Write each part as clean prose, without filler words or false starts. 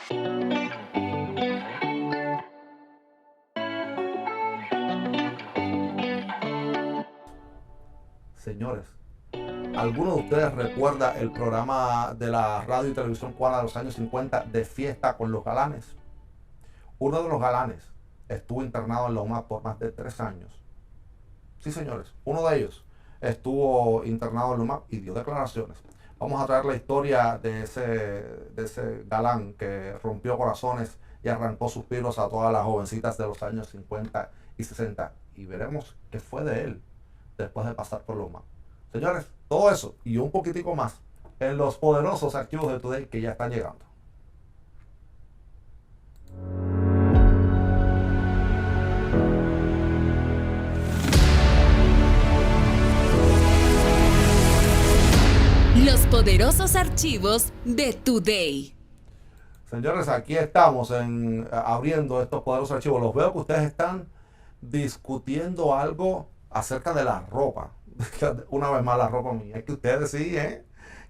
Señores, ¿alguno de ustedes recuerda el programa de la radio y televisión cubana de los años 50 de Fiesta con los Galanes? Uno de los galanes estuvo internado en la UMAP por más de 3 años. Sí, señores, uno de ellos estuvo internado en la UMAP y dio declaraciones. Vamos a traer la historia de ese galán que rompió corazones y arrancó suspiros a todas las jovencitas de los años 50 y 60. Y veremos qué fue de él después de pasar por la UMAP. Señores, todo eso y un poquitico más en los poderosos archivos de Today que ya están llegando. Los poderosos archivos de Today. Señores, aquí estamos abriendo estos poderosos archivos. Los veo que ustedes están discutiendo algo acerca de la ropa. Una vez más la ropa mía. Es que ustedes sí,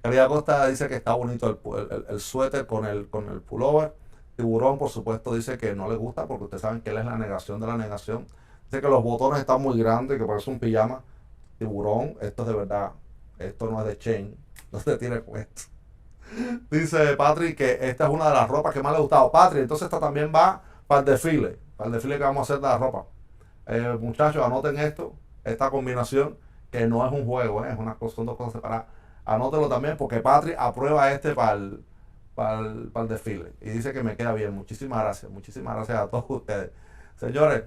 Caridad Costa dice que está bonito el suéter con el pullover. Tiburón, por supuesto, dice que no le gusta porque ustedes saben que él es la negación de la negación. Dice que los botones están muy grandes, que parece un pijama. Tiburón, esto es de verdad. Esto no es de Chain. No se tiene cuenta. Dice Patrick que esta es una de las ropas que más le ha gustado. Patrick, entonces esta también va para el desfile. Para el desfile que vamos a hacer de la ropa. Muchachos, anoten esto. Esta combinación que no es un juego, son dos cosas separadas. Anótenlo también porque Patrick aprueba para el desfile. Y dice que me queda bien. Muchísimas gracias a todos ustedes. Señores,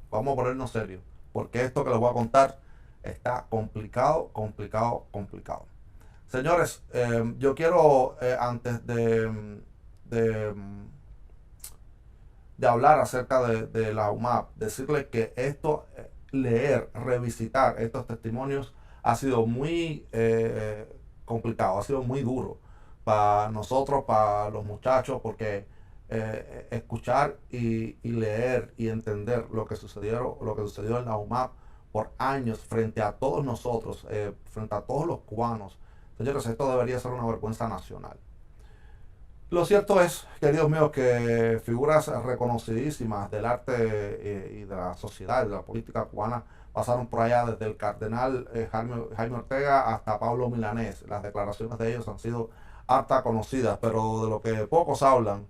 vamos a ponernos serios. Porque esto que les voy a contar está complicado. Señores, yo quiero, antes de hablar acerca de la UMAP, decirles que leer, revisitar estos testimonios ha sido muy complicado, ha sido muy duro para nosotros, para los muchachos, porque escuchar y leer y entender lo que sucedió en la UMAP por años frente a todos nosotros, frente a todos los cubanos. Señores, esto debería ser una vergüenza nacional. Lo cierto es, queridos míos, que figuras reconocidísimas del arte y de la sociedad y de la política cubana pasaron por allá, desde el cardenal Jaime Ortega hasta Pablo Milanés. Las declaraciones de ellos han sido harta conocidas, pero de lo que pocos hablan,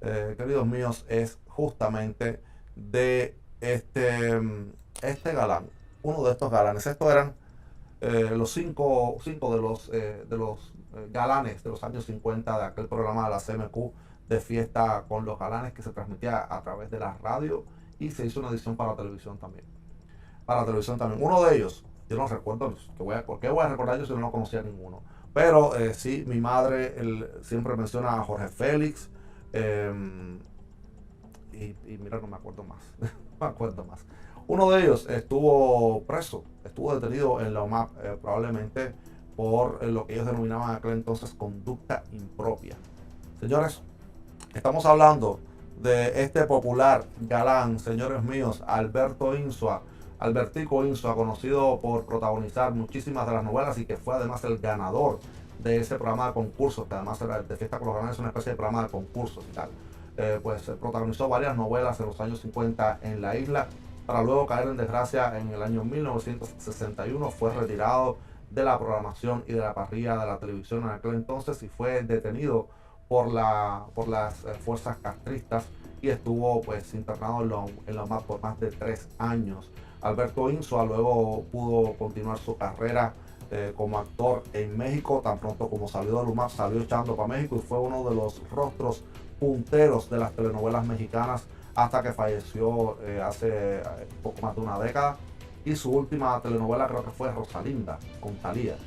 queridos míos, es justamente de este galán, uno de estos galanes. Estos eran los cinco de los galanes de los años 50 de aquel programa de la CMQ de Fiesta con los Galanes, que se transmitía a través de la radio y se hizo una edición para la televisión también. Uno de ellos, yo no recuerdo, ¿por qué voy a recordar yo si no conocía ninguno? Pero sí, mi madre siempre menciona a Jorge Félix, y mira, no me acuerdo más. Uno de ellos estuvo detenido en la UMAP, probablemente por lo que ellos denominaban en aquel entonces conducta impropia. Señores, estamos hablando de este popular galán, señores míos, Albertico Insua, conocido por protagonizar muchísimas de las novelas y que fue además el ganador de ese programa de concursos, que además era de Fiesta con los Galanes, una especie de programa de concursos y tal. Pues protagonizó varias novelas en los años 50 en la isla, para luego caer en desgracia en el año 1961. Fue retirado de la programación y de la parrilla de la televisión en aquel entonces y fue detenido por las fuerzas castristas y estuvo pues internado en la UMAP por más de 3 años. Alberto Insua luego pudo continuar su carrera como actor en México. Tan pronto como salió de la UMAP, salió echando para México y fue uno de los rostros punteros de las telenovelas mexicanas hasta que falleció hace poco más de una década. Y su última telenovela creo que fue Rosalinda, con Thalía.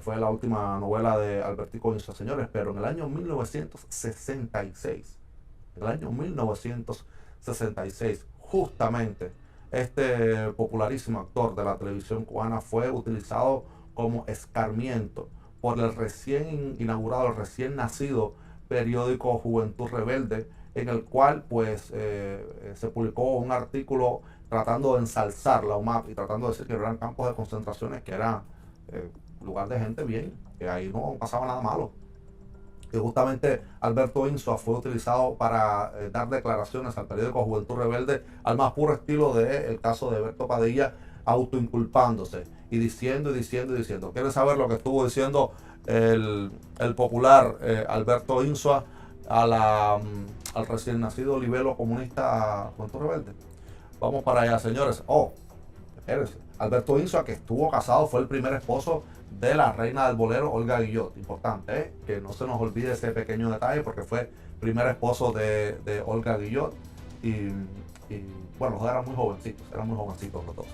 Fue la última novela de Albertico Insua, señores. Pero en el año 1966, justamente este popularísimo actor de la televisión cubana fue utilizado como escarmiento por el recién inaugurado, el recién nacido periódico Juventud Rebelde, en el cual pues se publicó un artículo tratando de ensalzar la UMAP y tratando de decir que eran campos de concentraciones, que eran lugar de gente bien, que ahí no pasaba nada malo. Y justamente Alberto Insua fue utilizado para dar declaraciones al periódico Juventud Rebelde al más puro estilo del caso de Berto Padilla, autoinculpándose y diciendo. ¿Quieren saber lo que estuvo diciendo el popular Alberto Insua al recién nacido libelo comunista Juventud Rebelde? Vamos para allá, señores. Espérense. Alberto Insua, que estuvo casado, fue el primer esposo de la reina del bolero, Olga Guillot. Importante, que no se nos olvide ese pequeño detalle, porque fue primer esposo de Olga Guillot. Y bueno, eran muy jovencitos los dos.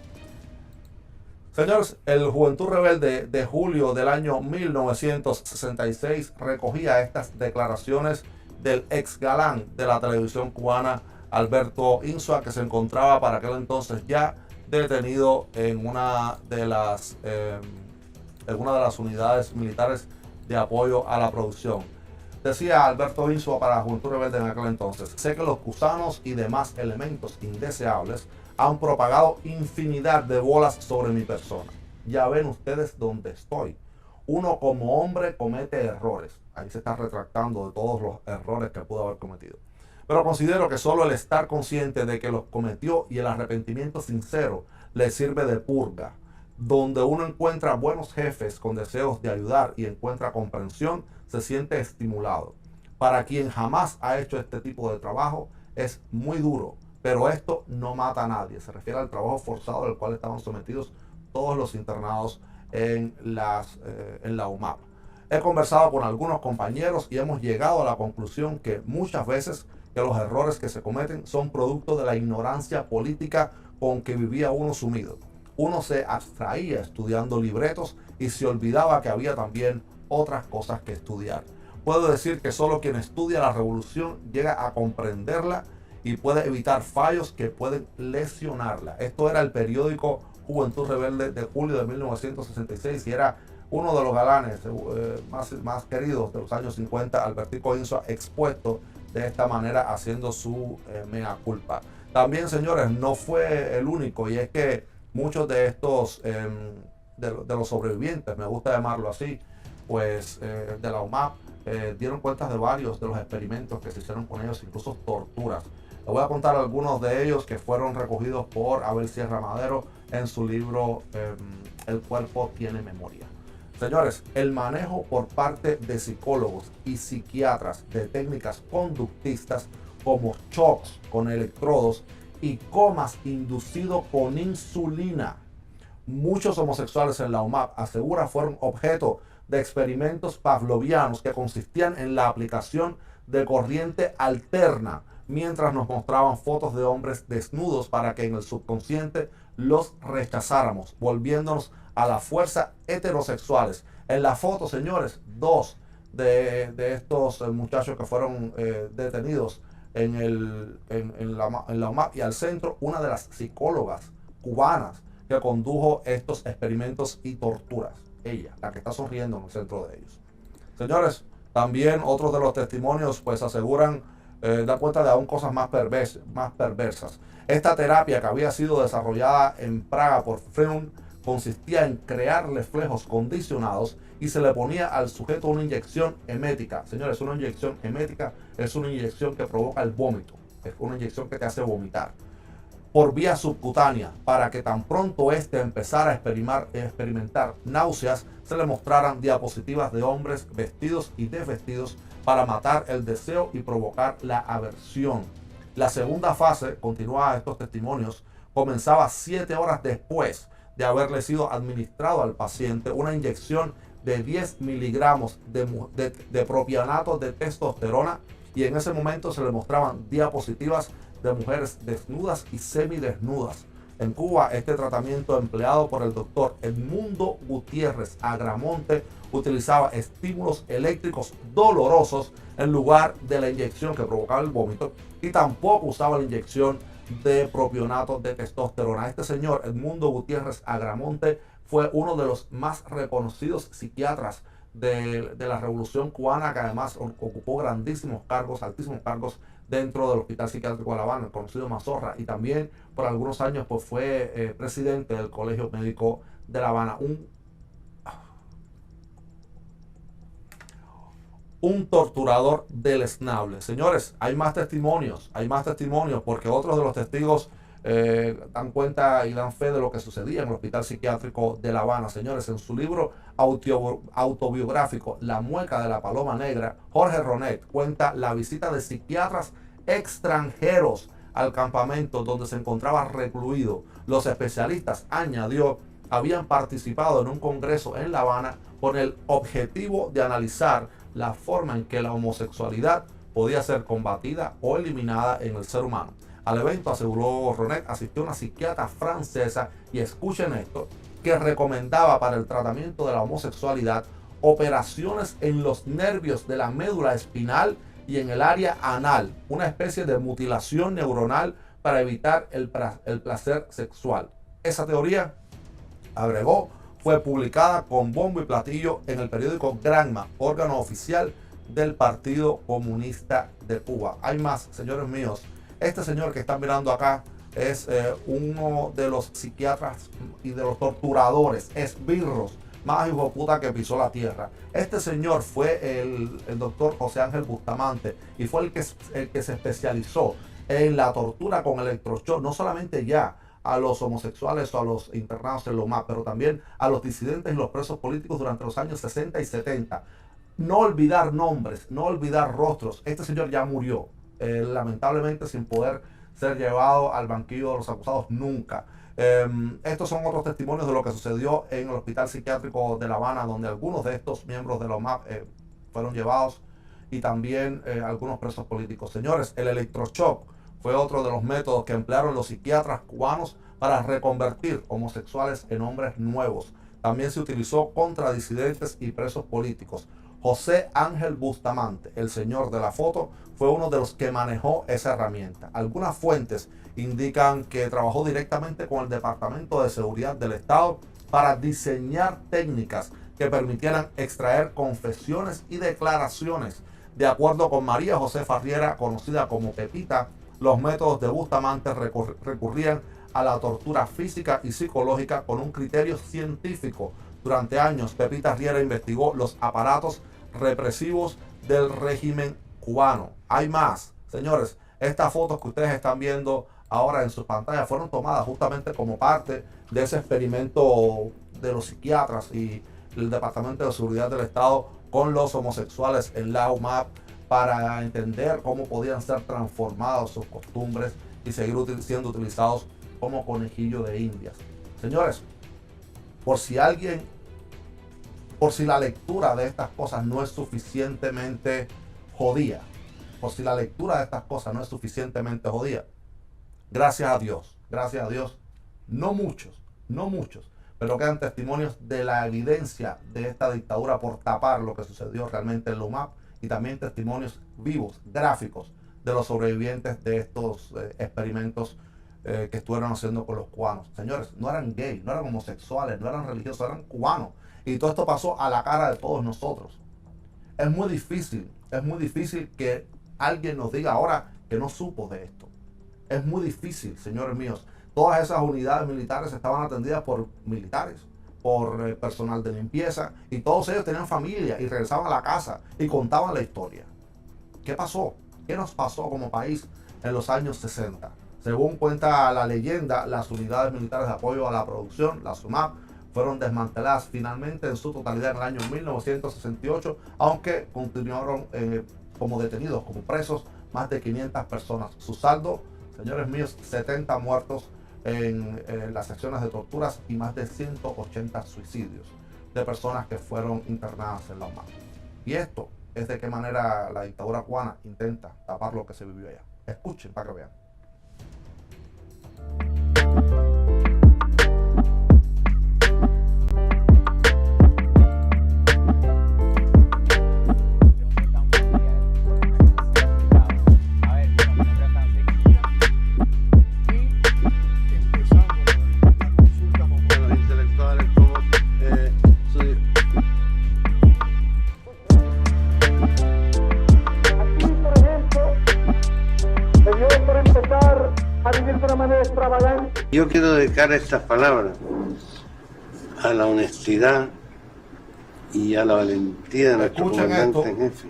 Señores, el Juventud Rebelde de julio del año 1966 recogía estas declaraciones del ex galán de la televisión cubana, Alberto Insua, que se encontraba para aquel entonces ya detenido en una de las unidades militares de apoyo a la producción. Decía Alberto Insua para Juventud Rebelde en aquel entonces: sé que los gusanos y demás elementos indeseables han propagado infinidad de bolas sobre mi persona. Ya ven ustedes dónde estoy. Uno como hombre comete errores. Ahí se está retractando de todos los errores que pudo haber cometido. Pero considero que solo el estar consciente de que los cometió y el arrepentimiento sincero le sirve de purga. Donde uno encuentra buenos jefes con deseos de ayudar y encuentra comprensión, se siente estimulado. Para quien jamás ha hecho este tipo de trabajo, es muy duro, pero esto no mata a nadie. Se refiere al trabajo forzado al cual estaban sometidos todos los internados en la UMAP. He conversado con algunos compañeros y hemos llegado a la conclusión que muchas veces que los errores que se cometen son producto de la ignorancia política con que vivía uno sumido. Uno se abstraía estudiando libretos y se olvidaba que había también otras cosas que estudiar. Puedo decir que solo quien estudia la revolución llega a comprenderla y puede evitar fallos que pueden lesionarla. Esto era el periódico Juventud Rebelde de julio de 1966 y era uno de los galanes más queridos de los años 50, Albertico Insua, expuesto de esta manera, haciendo su mea culpa. También, señores, no fue el único, y es que muchos de estos, de los sobrevivientes, me gusta llamarlo así, pues de la UMAP, dieron cuenta de varios de los experimentos que se hicieron con ellos, incluso torturas. Les voy a contar algunos de ellos que fueron recogidos por Abel Sierra Madero en su libro El cuerpo tiene memoria. Señores, el manejo por parte de psicólogos y psiquiatras de técnicas conductistas como shocks con electrodos y comas inducido con insulina. Muchos homosexuales en la UMAP, asegura, fueron objeto de experimentos pavlovianos que consistían en la aplicación de corriente alterna mientras nos mostraban fotos de hombres desnudos para que en el subconsciente los rechazáramos, volviéndonos a la fuerza heterosexuales. En la foto, señores, dos de estos muchachos que fueron detenidos en la UMAP, y al centro una de las psicólogas cubanas que condujo estos experimentos y torturas. Ella, la que está sonriendo en el centro de ellos. Señores, también otros de los testimonios pues aseguran dar cuenta de aún cosas más perversas. Esta terapia, que había sido desarrollada en Praga por Freund, consistía en crear reflejos condicionados y se le ponía al sujeto una inyección emética. Señores, una inyección emética es una inyección que provoca el vómito, es una inyección que te hace vomitar por vía subcutánea, para que tan pronto éste empezara a experimentar náuseas, se le mostraran diapositivas de hombres vestidos y desvestidos para matar el deseo y provocar la aversión. La segunda fase, continúa estos testimonios, comenzaba 7 horas después de haberle sido administrado al paciente una inyección de 10 miligramos de propianato de testosterona, y en ese momento se le mostraban diapositivas de mujeres desnudas y semidesnudas. En Cuba, este tratamiento empleado por el doctor Edmundo Gutiérrez Agramonte utilizaba estímulos eléctricos dolorosos en lugar de la inyección que provocaba el vómito, y tampoco usaba la inyección de propionato de testosterona. Este señor Edmundo Gutiérrez Agramonte fue uno de los más reconocidos psiquiatras de la Revolución Cubana, que además ocupó grandísimos cargos, altísimos cargos dentro del Hospital Psiquiátrico de La Habana, el conocido Mazorra, y también por algunos años pues fue presidente del Colegio Médico de La Habana. un torturador deleznable. Señores, hay más testimonios, porque otros de los testigos dan cuenta y dan fe de lo que sucedía en el Hospital Psiquiátrico de La Habana. Señores, en su libro autobiográfico La Mueca de la Paloma Negra, Jorge Ronet cuenta la visita de psiquiatras extranjeros al campamento donde se encontraba recluido. Los especialistas, añadió, habían participado en un congreso en La Habana con el objetivo de analizar la forma en que la homosexualidad podía ser combatida o eliminada en el ser humano. Al evento, aseguró Ronet, asistió una psiquiatra francesa, y escuchen esto, que recomendaba para el tratamiento de la homosexualidad operaciones en los nervios de la médula espinal y en el área anal, una especie de mutilación neuronal para evitar el placer sexual. Esa teoría, agregó, fue publicada con bombo y platillo en el periódico Granma, órgano oficial del Partido Comunista de Cuba. Hay más, señores míos. Este señor que están mirando acá es uno de los psiquiatras y de los torturadores, esbirros más hijo de puta que pisó la tierra. Este señor fue el doctor José Ángel Bustamante, y fue el que se especializó en la tortura con electroshock, no solamente ya a los homosexuales o a los internados en Lomar, pero también a los disidentes y los presos políticos durante los años 60 y 70. No olvidar nombres, no olvidar rostros. Este señor ya murió, lamentablemente sin poder ser llevado al banquillo de los acusados nunca. Estos son otros testimonios de lo que sucedió en el Hospital Psiquiátrico de La Habana, donde algunos de estos miembros de la OMAP fueron llevados, y también algunos presos políticos. Señores, el electroshock fue otro de los métodos que emplearon los psiquiatras cubanos para reconvertir homosexuales en hombres nuevos. También se utilizó contra disidentes y presos políticos. José Ángel Bustamante, el señor de la foto, fue uno de los que manejó esa herramienta. Algunas fuentes indican que trabajó directamente con el Departamento de Seguridad del Estado para diseñar técnicas que permitieran extraer confesiones y declaraciones. De acuerdo con María José Farriera, conocida como Pepita, los métodos de Bustamante recurrían a la tortura física y psicológica con un criterio científico. Durante años, Pepita Riera investigó los aparatos represivos del régimen cubano. Hay más, señores. Estas fotos que ustedes están viendo ahora en sus pantallas fueron tomadas justamente como parte de ese experimento de los psiquiatras y el Departamento de Seguridad del Estado con los homosexuales en la UMAP, para entender cómo podían ser transformados sus costumbres y seguir siendo utilizados como conejillo de indias. Señores, por si la lectura de estas cosas no es suficientemente jodida, gracias a Dios, no muchos, pero quedan testimonios de la evidencia de esta dictadura por tapar lo que sucedió realmente en la UMAP, y también testimonios vivos, gráficos, de los sobrevivientes de estos experimentos que estuvieron haciendo con los cubanos. Señores, no eran gays, no eran homosexuales, no eran religiosos, eran cubanos. Y todo esto pasó a la cara de todos nosotros. Es muy difícil que alguien nos diga ahora que no supo de esto. Es muy difícil, señores míos. Todas esas unidades militares estaban atendidas por militares, por personal de limpieza, y todos ellos tenían familia y regresaban a la casa y contaban la historia. ¿Qué pasó? ¿Qué nos pasó como país en los años 60? Según cuenta la leyenda, las unidades militares de apoyo a la producción, las UMAP, fueron desmanteladas finalmente en su totalidad en el año 1968, aunque continuaron como detenidos, como presos, más de 500 personas. Su saldo, señores míos, 70 muertos en las secciones de torturas y más de 180 suicidios de personas que fueron internadas en la UMAP. Y esto es de qué manera la dictadura cubana intenta tapar lo que se vivió allá. Escuchen para que vean. Yo quiero dedicar estas palabras a la honestidad y a la valentía de nuestro comandante en jefe,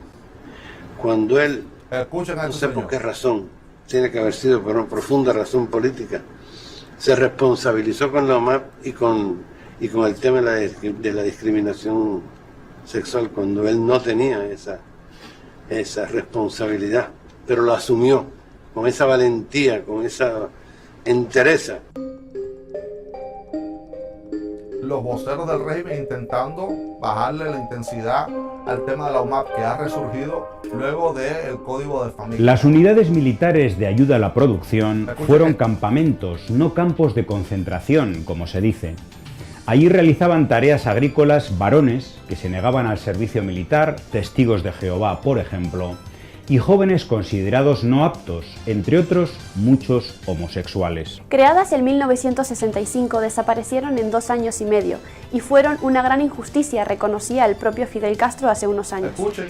cuando él, Escuchen a no este sé señor. por qué razón, tiene que haber sido por una profunda razón política, se responsabilizó con la OMAP y con el tema de la discriminación sexual, cuando él no tenía esa responsabilidad, pero lo asumió con esa valentía, con esa entereza. Los voceros del régimen intentando bajarle la intensidad al tema de la UMAP, que ha resurgido luego del Código de Familia. Las unidades militares de ayuda a la producción fueron campamentos, no campos de concentración, como se dice. Allí realizaban tareas agrícolas varones que se negaban al servicio militar, testigos de Jehová, por ejemplo, y jóvenes considerados no aptos, entre otros, muchos homosexuales. Creadas en 1965, desaparecieron en 2 años y medio y fueron una gran injusticia, reconocía el propio Fidel Castro hace unos años. Escuchen.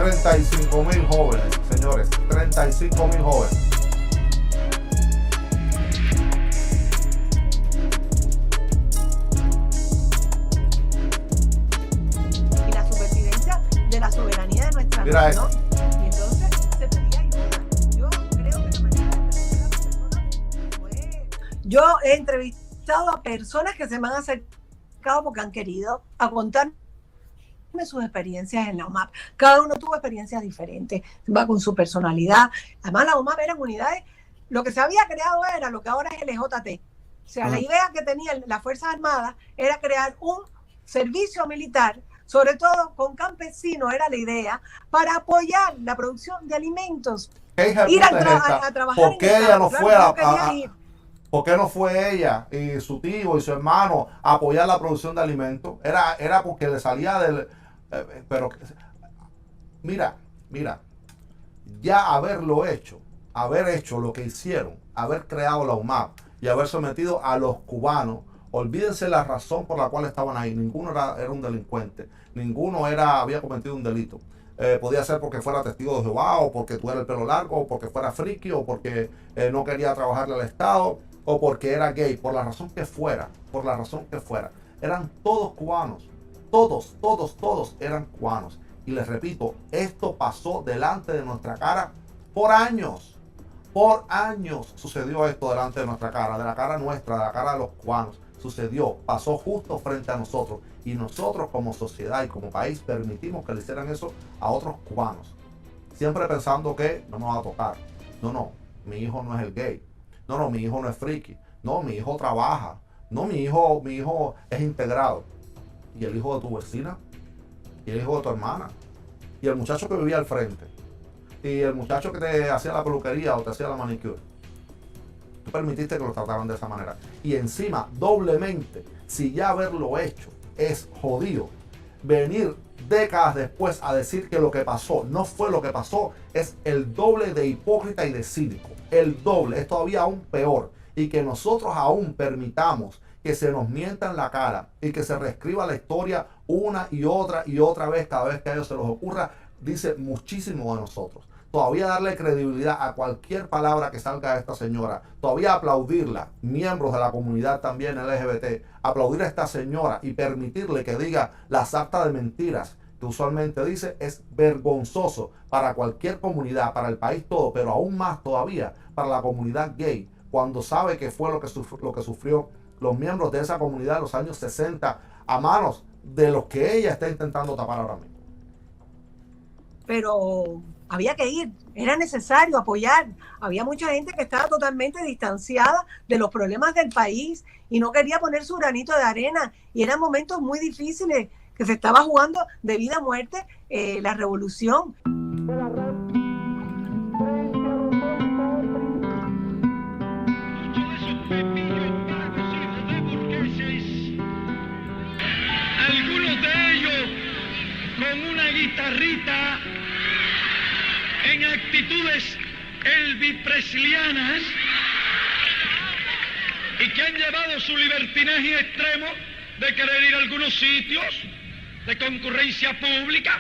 $35,000 jóvenes, señores, 35,000 jóvenes. Y la supervivencia de la soberanía de nuestra Mira nación. Y entonces se pedía ayuda. Yo creo que la manera de defender a las personas fue... Yo he entrevistado a personas que se me han acercado porque han querido a contar sus experiencias en la OMAP. Cada uno tuvo experiencias diferentes, va con su personalidad. Además, la OMAP eran unidades, lo que se había creado era lo que ahora es el EJT. O sea, la idea que tenían las Fuerzas Armadas era crear un servicio militar, sobre todo con campesinos, era la idea, para apoyar la producción de alimentos. Ir a trabajar. ¿Por qué ella no fue ¿Por qué no fue ella y su tío y su hermano a apoyar la producción de alimentos? Era porque le salía del... pero mira, ya haber hecho lo que hicieron, haber creado la UMAP y haber sometido a los cubanos, olvídense la razón por la cual estaban ahí. Ninguno era un delincuente, ninguno había cometido un delito. Podía ser porque fuera testigo de Jehová, o porque tuviera el pelo largo, o porque fuera friki, o porque no quería trabajarle al Estado, o porque era gay, por la razón que fuera, eran todos cubanos, todos eran cubanos. Y les repito, esto pasó delante de nuestra cara por años sucedió esto delante de nuestra cara, de la cara nuestra, de la cara de los cubanos, pasó justo frente a nosotros, y nosotros como sociedad y como país permitimos que le hicieran eso a otros cubanos, siempre pensando que no nos va a tocar. No, mi hijo no es el gay. No, mi hijo no es friki. No, mi hijo trabaja. No, mi hijo es integrado. Y el hijo de tu vecina, y el hijo de tu hermana, y el muchacho que vivía al frente, y el muchacho que te hacía la peluquería o te hacía la manicure. Tú permitiste que lo trataran de esa manera. Y encima, doblemente, si ya haberlo hecho es jodido, venir décadas después a decir que lo que pasó no fue lo que pasó, es el doble de hipócrita y de cínico. El doble, es todavía aún peor. Y que nosotros aún permitamos que se nos mienta en la cara y que se reescriba la historia una y otra vez, cada vez que a ellos se les ocurra, dice muchísimo de nosotros. Todavía darle credibilidad a cualquier palabra que salga de esta señora, todavía aplaudirla, miembros de la comunidad también LGBT, aplaudir a esta señora y permitirle que diga la sarta de mentiras que usualmente dice, es vergonzoso para cualquier comunidad, para el país todo, pero aún más todavía para la comunidad gay, cuando sabe que fue lo que sufrió los miembros de esa comunidad en los años 60 a manos de los que ella está intentando tapar ahora mismo. Pero había que ir, era necesario apoyar. Había mucha gente que estaba totalmente distanciada de los problemas del país y no quería poner su granito de arena, y eran momentos muy difíciles que se estaba jugando de vida a muerte la revolución. Algunos de ellos con una guitarrita en actitudes elvis-preslianas y que han llevado su libertinaje extremo de querer ir a algunos sitios de concurrencia pública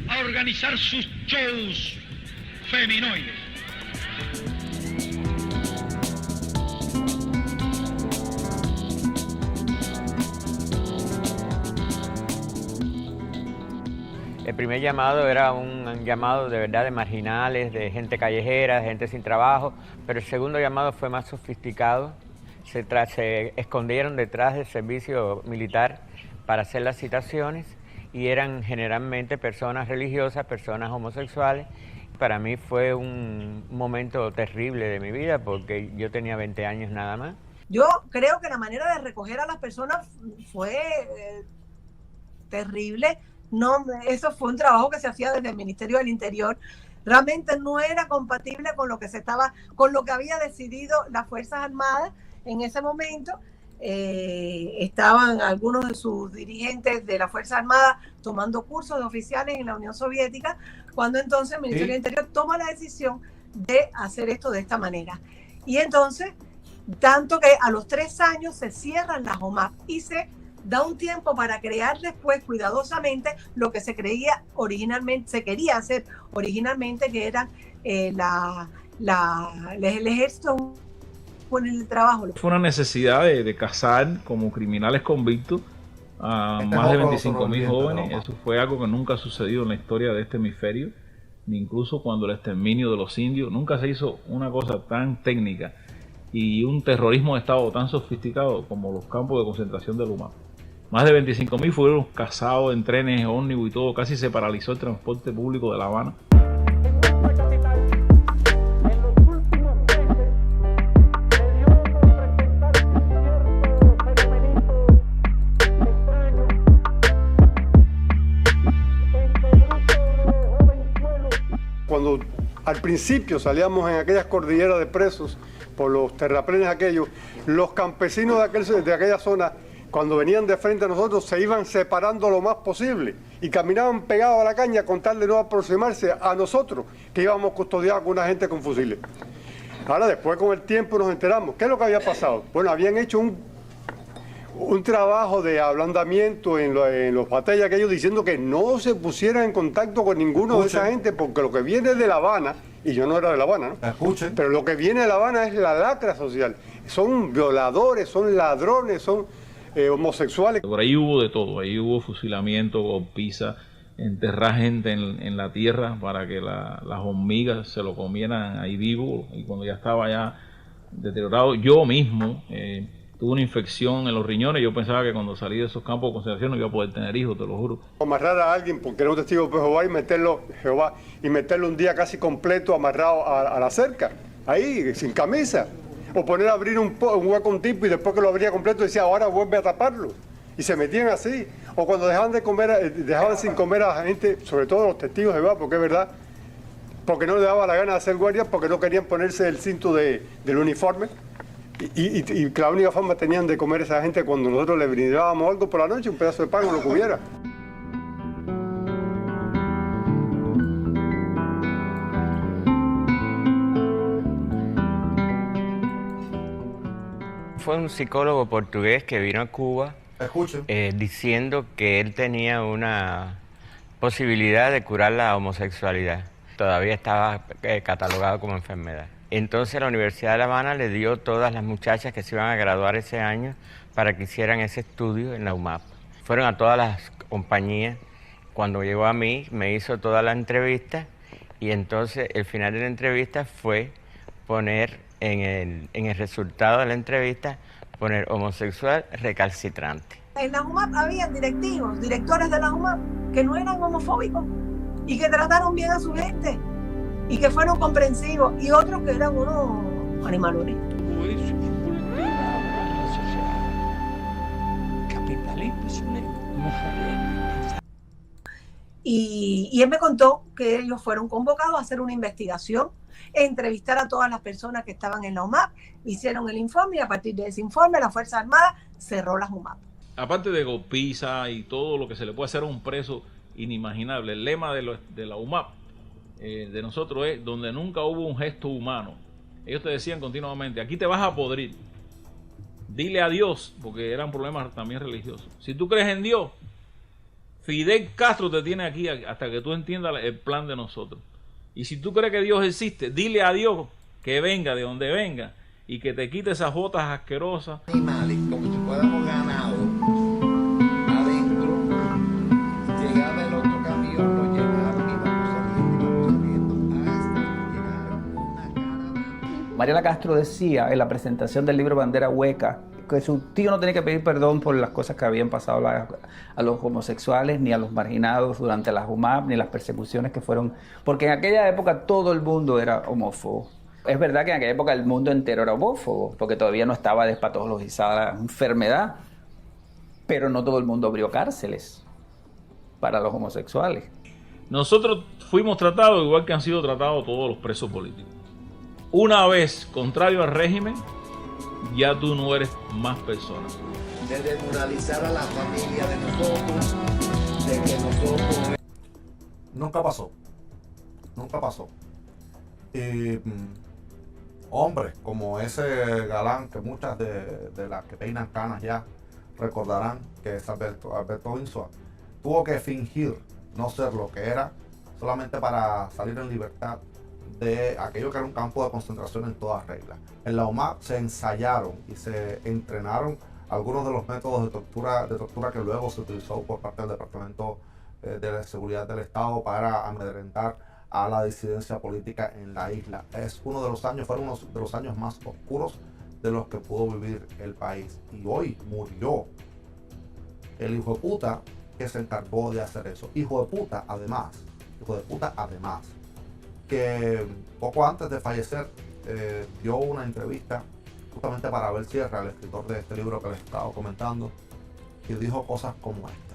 a organizar sus shows feminoides. El primer llamado era un llamado de verdad de marginales, de gente callejera, de gente sin trabajo, pero el segundo llamado fue más sofisticado. Se escondieron detrás del servicio militar para hacer las citaciones y eran generalmente personas religiosas, personas homosexuales. Para mí fue un momento terrible de mi vida porque yo tenía 20 años nada más. Yo creo que la manera de recoger a las personas fue terrible. No, eso fue un trabajo que se hacía desde el Ministerio del Interior. Realmente no era compatible con lo que había decidido las Fuerzas Armadas en ese momento. Estaban algunos de sus dirigentes de las Fuerzas Armadas tomando cursos de oficiales en la Unión Soviética, cuando entonces el Ministerio del Interior toma la decisión de hacer esto de esta manera. Y entonces, tanto que a los 3 años se cierran las OMAP y se da un tiempo para crear después cuidadosamente lo que se quería hacer originalmente, que era el ejército con el trabajo. Fue una necesidad de cazar como criminales convictos a más de 25.000 jóvenes. Eso fue algo que nunca ha sucedido en la historia de este hemisferio, ni incluso cuando el exterminio de los indios. Nunca se hizo una cosa tan técnica y un terrorismo de Estado tan sofisticado como los campos de concentración de Luma. Más de 25.000 fueron cazados en trenes, ómnibus y todo. Casi se paralizó el transporte público de La Habana. Cuando al principio salíamos en aquellas cordilleras de presos por los terraplenes aquellos, los campesinos de aquella zona, cuando venían de frente a nosotros, se iban separando lo más posible y caminaban pegados a la caña con tal de no aproximarse a nosotros, que íbamos custodiados con una gente con fusiles. Ahora, después con el tiempo nos enteramos. ¿Qué es lo que había pasado? Bueno, habían hecho un trabajo de ablandamiento en los batallas aquellos, diciendo que no se pusieran en contacto con ninguno de esa gente, porque lo que viene de La Habana, y yo no era de La Habana, ¿no? Escuchen. Pero lo que viene de La Habana es la lacra social. Son violadores, son ladrones, son homosexuales. Por ahí hubo de todo, ahí hubo fusilamiento, golpiza, enterrar gente en la tierra para que las hormigas se lo comieran ahí vivo, y cuando ya estaba ya deteriorado, yo mismo tuve una infección en los riñones. Yo pensaba que cuando salí de esos campos de concentración no iba a poder tener hijos, te lo juro. Amarrar a alguien porque era un testigo de Jehová y meterlo un día casi completo amarrado a la cerca, ahí, sin camisa. O poner a abrir un hueco a un tipo y después que lo abría completo decía, ahora vuelve a taparlo. Y se metían así. O cuando dejaban sin comer a la gente, sobre todo los testigos de Jehová, porque es verdad, porque no les daba la gana de hacer guardia, porque no querían ponerse el cinto del uniforme. Y la única forma tenían de comer a esa gente cuando nosotros le brindábamos algo por la noche, un pedazo de pan o lo que hubiera. Fue un psicólogo portugués que vino a Cuba diciendo que él tenía una posibilidad de curar la homosexualidad. Todavía estaba catalogado como enfermedad. Entonces la Universidad de La Habana le dio todas las muchachas que se iban a graduar ese año para que hicieran ese estudio en la UMAP. Fueron a todas las compañías. Cuando llegó a mí, me hizo toda la entrevista y entonces el final de la entrevista fue poner en el resultado de la entrevista, poner homosexual recalcitrante. En la UMAP había directores de la UMAP que no eran homofóbicos y que trataron bien a su gente y que fueron comprensivos, y otros que eran unos animalones. Y él me contó que ellos fueron convocados a hacer una investigación, entrevistar a todas las personas que estaban en la UMAP, hicieron el informe y a partir de ese informe la Fuerza Armada cerró las UMAP. Aparte de golpiza y todo lo que se le puede hacer a un preso inimaginable, el lema de la UMAP de nosotros es donde nunca hubo un gesto humano. Ellos te decían continuamente, aquí te vas a podrir, dile a Dios, porque eran problemas también religiosos. Si tú crees en Dios, Fidel Castro te tiene aquí hasta que tú entiendas el plan de nosotros. Y si tú crees que Dios existe, dile a Dios que venga de donde venga y que te quite esas botas asquerosas. Animales, como si fuéramos ganado, adentro, llegaba el otro camión, lo llenaron y vamos saliendo, hasta llegar una caravana. Mariela Castro decía en la presentación del libro Bandera Hueca que su tío no tenía que pedir perdón por las cosas que habían pasado a los homosexuales ni a los marginados durante las UMAP, ni las persecuciones que fueron, porque en aquella época todo el mundo era homófobo. Es verdad que en aquella época el mundo entero era homófobo, porque todavía no estaba despatologizada la enfermedad, pero no todo el mundo abrió cárceles para los homosexuales. Nosotros fuimos tratados igual que han sido tratados todos los presos políticos. Una vez contrario al régimen, ya tú no eres más persona. De desmoralizar a la familia de nosotros, de que nosotros... Nunca pasó. Nunca pasó. Hombres como ese galán que muchas de las que peinan canas ya recordarán que es Alberto Insua, tuvo que fingir no ser lo que era solamente para salir en libertad de aquello que era un campo de concentración en toda regla. En la UMAP se ensayaron y se entrenaron algunos de los métodos de tortura que luego se utilizó por parte del Departamento de la Seguridad del Estado para amedrentar a la disidencia política en la isla. Fueron uno de los años más oscuros de los que pudo vivir el país. Y hoy murió el hijo de puta que se encargó de hacer eso. Hijo de puta además, que poco antes de fallecer dio una entrevista justamente para Abel Sierra, el escritor de este libro que les estaba comentando, y dijo cosas como esta.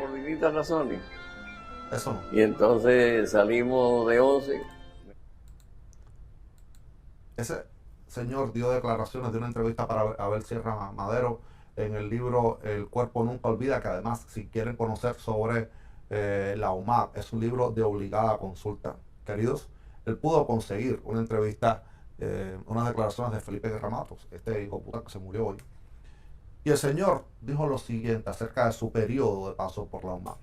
Por distintas razones. Eso no. Y entonces salimos de 11. Ese señor dio declaraciones de una entrevista para Abel Sierra Madero en el libro El cuerpo nunca olvida, que además, si quieren conocer sobre la UMAP, es un libro de obligada consulta. Queridos, él pudo conseguir una entrevista, unas declaraciones de Felipe Guerra Matos, este hijo puta que se murió hoy. Y el señor dijo lo siguiente acerca de su periodo de paso por la UMAP.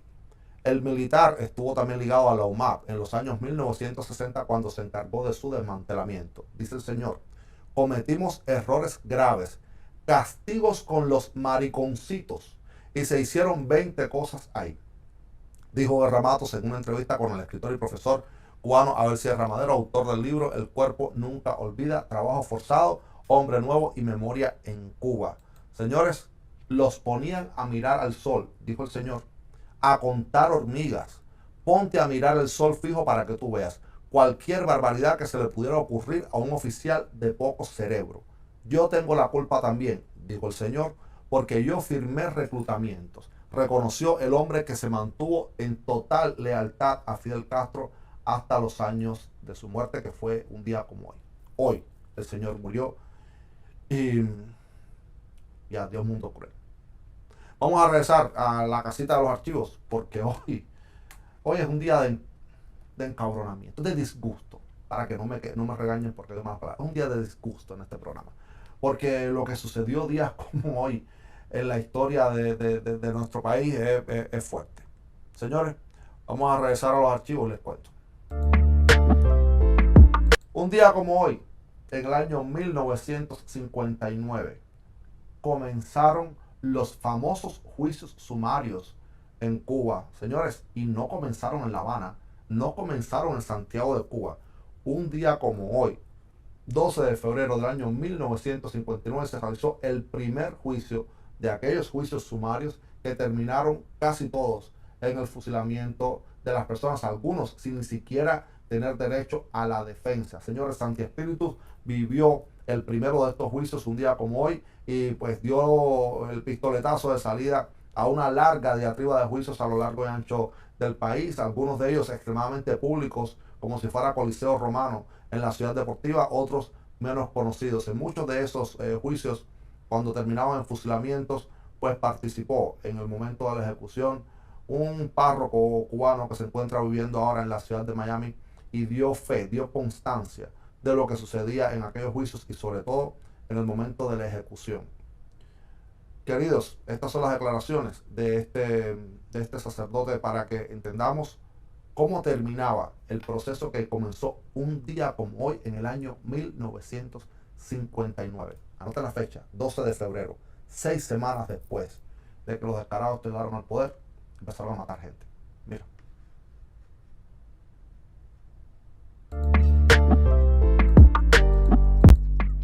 El militar estuvo también ligado a la UMAP en los años 1960 cuando se encargó de su desmantelamiento. Dice el señor, cometimos errores graves, castigos con los mariconcitos, y se hicieron 20 cosas ahí. Dijo Guerra Matos en una entrevista con el escritor y profesor cubano Abel Sierra Madero, autor del libro El cuerpo nunca olvida, trabajo forzado, hombre nuevo y memoria en Cuba. Señores, los ponían a mirar al sol, dijo el señor, a contar hormigas. Ponte a mirar el sol fijo para que tú veas cualquier barbaridad que se le pudiera ocurrir a un oficial de poco cerebro. Yo tengo la culpa también, dijo el señor, porque yo firmé reclutamientos. Reconoció el hombre que se mantuvo en total lealtad a Fidel Castro hasta los años de su muerte, que fue un día como hoy. Hoy el señor murió y adiós mundo cruel. Vamos a regresar a la casita de los archivos, porque hoy es un día de encabronamiento, de disgusto, para que no me regañen porque de malas palabras. Es un día de disgusto en este programa, porque lo que sucedió días como hoy en la historia de nuestro país es fuerte. Señores, vamos a regresar a los archivos y les cuento. Un día como hoy, en el año 1959, comenzaron los famosos juicios sumarios en Cuba. Señores, y no comenzaron en La Habana, no comenzaron en Santiago de Cuba. Un día como hoy, 12 de febrero del año 1959, se realizó el primer juicio de aquellos juicios sumarios que terminaron casi todos en el fusilamiento de las personas, algunos sin ni siquiera tener derecho a la defensa. Señores, Santi Espíritus vivió el primero de estos juicios un día como hoy y pues dio el pistoletazo de salida a una larga diatriba de juicios a lo largo y ancho del país, algunos de ellos extremadamente públicos, como si fuera Coliseo Romano en la Ciudad Deportiva, otros menos conocidos. En muchos de esos juicios, cuando terminaban en fusilamientos, pues participó en el momento de la ejecución un párroco cubano que se encuentra viviendo ahora en la ciudad de Miami y dio fe, dio constancia de lo que sucedía en aquellos juicios y sobre todo en el momento de la ejecución. Queridos, estas son las declaraciones de este sacerdote para que entendamos cómo terminaba el proceso que comenzó un día como hoy en el año 1959. Anota la fecha, 12 de febrero, 6 semanas después de que los descarados llegaron al poder, empezaron a matar gente. Mira.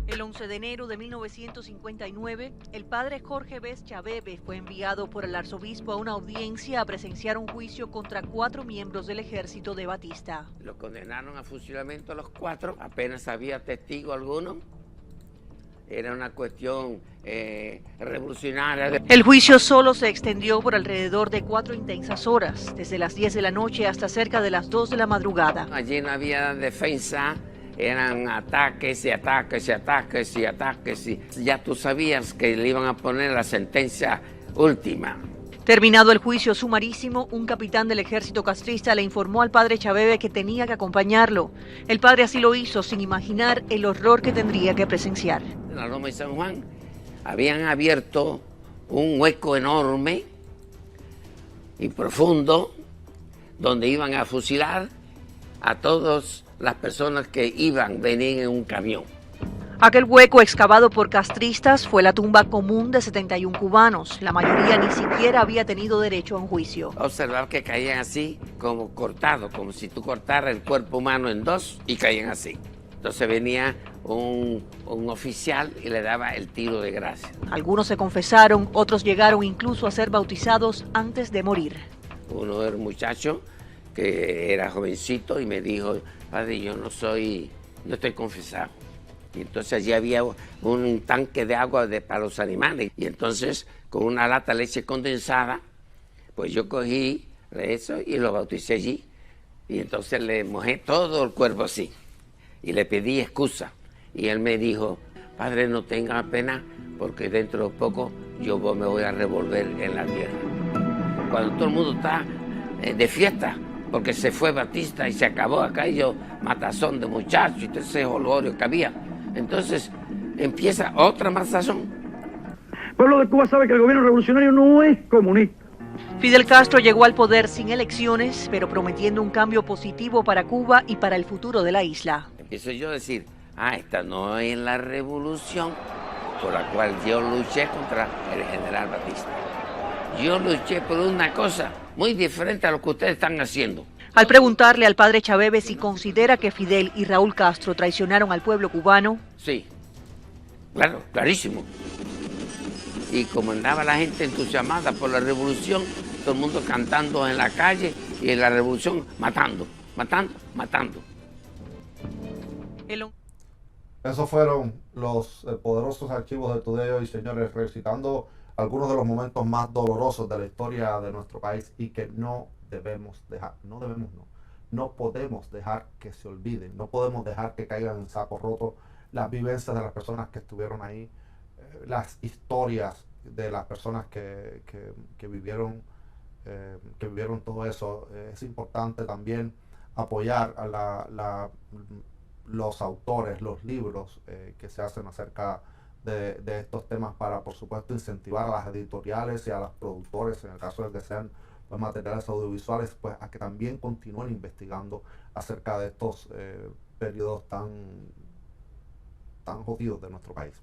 El 11 de enero de 1959, el padre Jorge Bess Chabebe fue enviado por el arzobispo a una audiencia a presenciar un juicio contra 4 miembros del ejército de Batista. Lo condenaron a fusilamiento a los 4, apenas había testigo alguno. Era una cuestión revolucionaria. El juicio solo se extendió por alrededor de 4 intensas horas, desde las 10 de la noche hasta cerca de las 2 de la madrugada. Allí no había defensa. Eran ataques y ataques y ataques y ataques y ya tú sabías que le iban a poner la sentencia última. Terminado el juicio sumarísimo, un capitán del ejército castrista le informó al padre Chabebe que tenía que acompañarlo. El padre así lo hizo sin imaginar el horror que tendría que presenciar. En la Loma de San Juan habían abierto un hueco enorme y profundo donde iban a fusilar a todos las personas que venían en un camión. Aquel hueco excavado por castristas fue la tumba común de 71 cubanos. La mayoría ni siquiera había tenido derecho a un juicio. Observar que caían así, como cortados, como si tú cortaras el cuerpo humano en 2 y caían así. Entonces venía un oficial y le daba el tiro de gracia. Algunos se confesaron, otros llegaron incluso a ser bautizados antes de morir. Uno era un muchacho que era jovencito y me dijo: padre, yo no estoy confesado. Y entonces allí había un tanque de agua para los animales. Y entonces con una lata de leche condensada, pues yo cogí eso y lo bauticé allí. Y entonces le mojé todo el cuerpo así. Y le pedí excusa. Y él me dijo: padre, no tenga pena, porque dentro de poco yo me voy a revolver en la tierra. Cuando todo el mundo está de fiesta, porque se fue Batista y se acabó aquello matazón de muchachos y todo ese jolgorio que había. Entonces empieza otra matazón. El pueblo de Cuba sabe que el gobierno revolucionario no es comunista. Fidel Castro llegó al poder sin elecciones, pero prometiendo un cambio positivo para Cuba y para el futuro de la isla. Empiezo yo a decir: esta no es la revolución por la cual yo luché contra el general Batista. Yo luché por una cosa muy diferente a lo que ustedes están haciendo. Al preguntarle al padre Chabebe si considera que Fidel y Raúl Castro traicionaron al pueblo cubano. Sí, claro, clarísimo. Y como andaba la gente entusiasmada por la revolución, todo el mundo cantando en la calle y en la revolución matando, matando, matando. Esos fueron los poderosos archivos de Today hoy, señores, recitando algunos de los momentos más dolorosos de la historia de nuestro país y que no debemos dejar, no podemos dejar que se olviden, no podemos dejar que caigan en saco roto las vivencias de las personas que estuvieron ahí, las historias de las personas que vivieron todo eso. Es importante también apoyar a los autores, los libros que se hacen acerca de estos temas para, por supuesto, incentivar a las editoriales y a los productores, en el caso de que sean los materiales audiovisuales, pues a que también continúen investigando acerca de estos periodos tan jodidos de nuestro país.